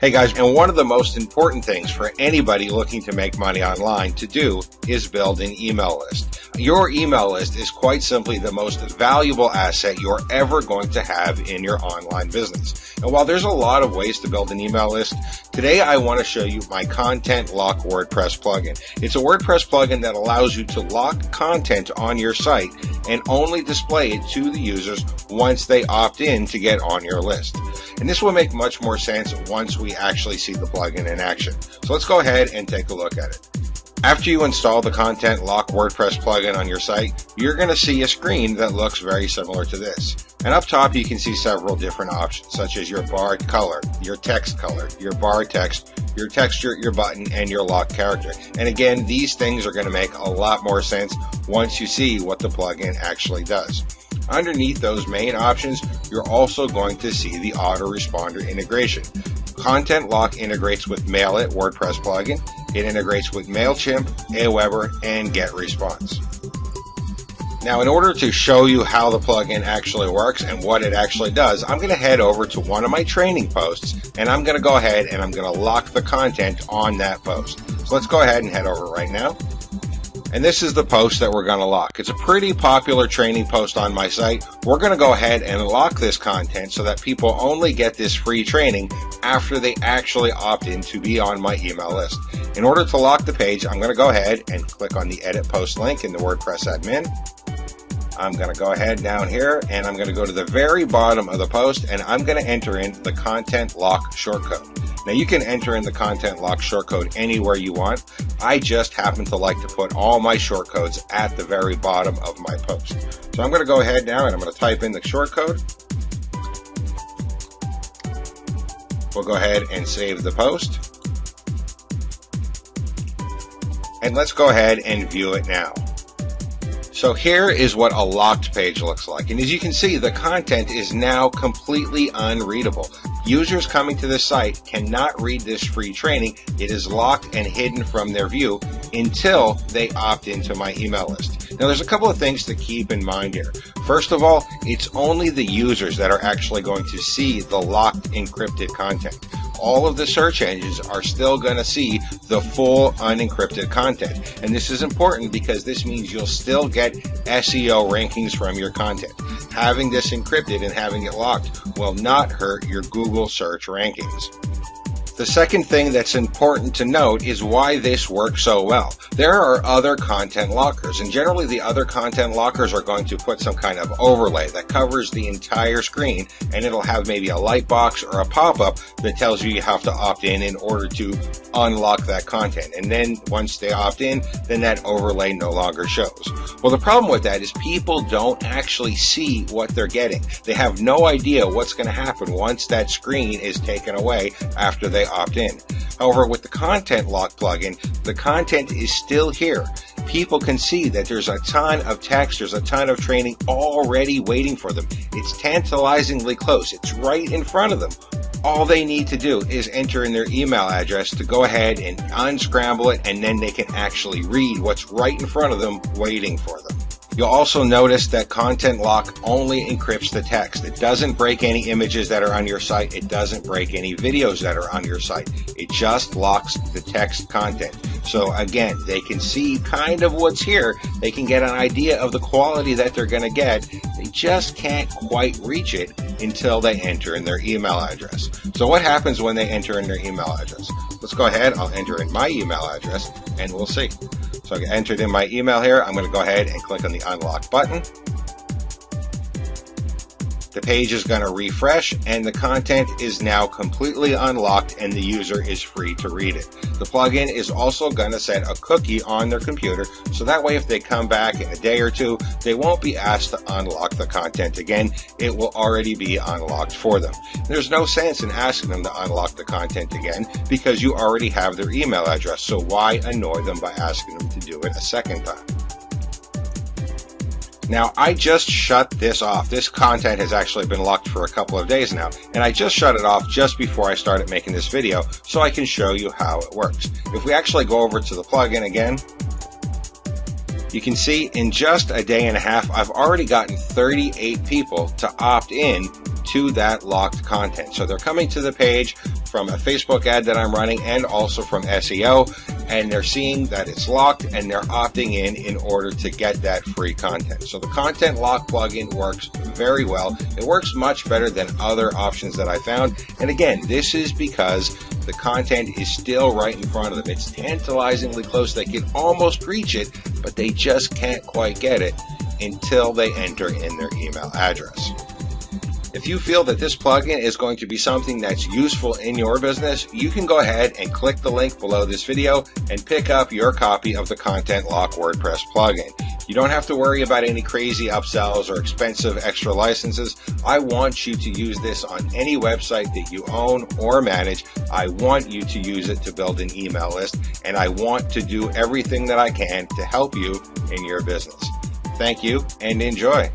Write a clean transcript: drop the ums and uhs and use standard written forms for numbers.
Hey guys, and one of the most important things for anybody looking to make money online to do is build an email list. Your email list is quite simply the most valuable asset you're ever going to have in your online business. And while there's a lot of ways to build an email list, today I want to show you my Content Lock WordPress plugin. It's a WordPress plugin that allows you to lock content on your site and only display it to the users once they opt in to get on your list. And this will make much more sense once we actually see the plugin in action. So let's go ahead and take a look at it. After you install the Content Lock WordPress plugin on your site, you're going to see a screen that looks very similar to this. And up top you can see several different options, such as your bar color, your text color, your bar text, your texture, your button, and your lock character. And again, these things are going to make a lot more sense once you see what the plugin actually does. Underneath those main options, you're also going to see the autoresponder integration. Content Lock integrates with MailIt WordPress plugin. It integrates with MailChimp, Aweber, and GetResponse. Now, in order to show you how the plugin actually works and what it actually does, I'm going to head over to one of my training posts, and I'm going to go ahead and I'm going to lock the content on that post. So let's go ahead and head over right now. And this is the post that we're going to lock. It's a pretty popular training post on my site. We're going to go ahead and lock this content so that people only get this free training after they actually opt in to be on my email list. In order to lock the page, I'm going to go ahead and click on the Edit Post link in the WordPress admin. I'm going to go ahead down here and I'm going to go to the very bottom of the post and I'm going to enter in the Content Lock shortcode. Now you can enter in the Content Lock shortcode anywhere you want. I just happen to like to put all my shortcodes at the very bottom of my post. So I'm going to go ahead now and I'm going to type in the shortcode. We'll go ahead and save the post. And let's go ahead and view it now. So here is what a locked page looks like. And as you can see, the content is now completely unreadable. Users coming to this site cannot read this free training. It is locked and hidden from their view until they opt into my email list. Now there's a couple of things to keep in mind here. First of all, it's only the users that are actually going to see the locked encrypted content. All of the search engines are still going to see the full unencrypted content. And this is important because this means you'll still get SEO rankings from your content. Having this encrypted and having it locked will not hurt your Google search rankings. The second thing that's important to note is why this works so well. There are other content lockers, and generally the other content lockers are going to put some kind of overlay that covers the entire screen, and it'll have maybe a light box or a pop-up that tells you have to opt in order to unlock that content. And then once they opt in, then that overlay no longer shows. Well, the problem with that is people don't actually see what they're getting. They have no idea what's going to happen once that screen is taken away after they opt in. However, with the Content Lock plugin, the content is still here. People can see that there's a ton of text, there's a ton of training already waiting for them. It's tantalizingly close. It's right in front of them. All they need to do is enter in their email address to go ahead and unscramble it, and then they can actually read what's right in front of them waiting for them. You'll also notice that Content Lock only encrypts the text. It doesn't break any images that are on your site. It doesn't break any videos that are on your site. It just locks the text content. So again, they can see kind of what's here. They can get an idea of the quality that they're going to get. They just can't quite reach it until they enter in their email address. So what happens when they enter in their email address? Let's go ahead. I'll enter in my email address and we'll see. So I entered in my email here. I'm going to go ahead and click on the unlock button. The page is going to refresh and the content is now completely unlocked and the user is free to read it. The plugin is also going to set a cookie on their computer so that way if they come back in a day or two, they won't be asked to unlock the content again. It will already be unlocked for them. There's no sense in asking them to unlock the content again because you already have their email address, so why annoy them by asking them to do it a second time? Now, I just shut this off. This content has actually been locked for a couple of days now, and I just shut it off just before I started making this video so I can show you how it works. If we actually go over to the plugin again, you can see in just a day and a half, I've already gotten 38 people to opt in to that locked content. So they're coming to the page, from a Facebook ad that I'm running and also from SEO, and they're seeing that it's locked and they're opting in order to get that free content. So the Content Lock plugin works very well. It works much better than other options that I found. And again, this is because the content is still right in front of them. It's tantalizingly close. They can almost reach it, but they just can't quite get it until they enter in their email address. If you feel that this plugin is going to be something that's useful in your business, you can go ahead and click the link below this video and pick up your copy of the Content Lock WordPress plugin. You don't have to worry about any crazy upsells or expensive extra licenses. I want you to use this on any website that you own or manage. I want you to use it to build an email list, and I want to do everything that I can to help you in your business. Thank you and enjoy.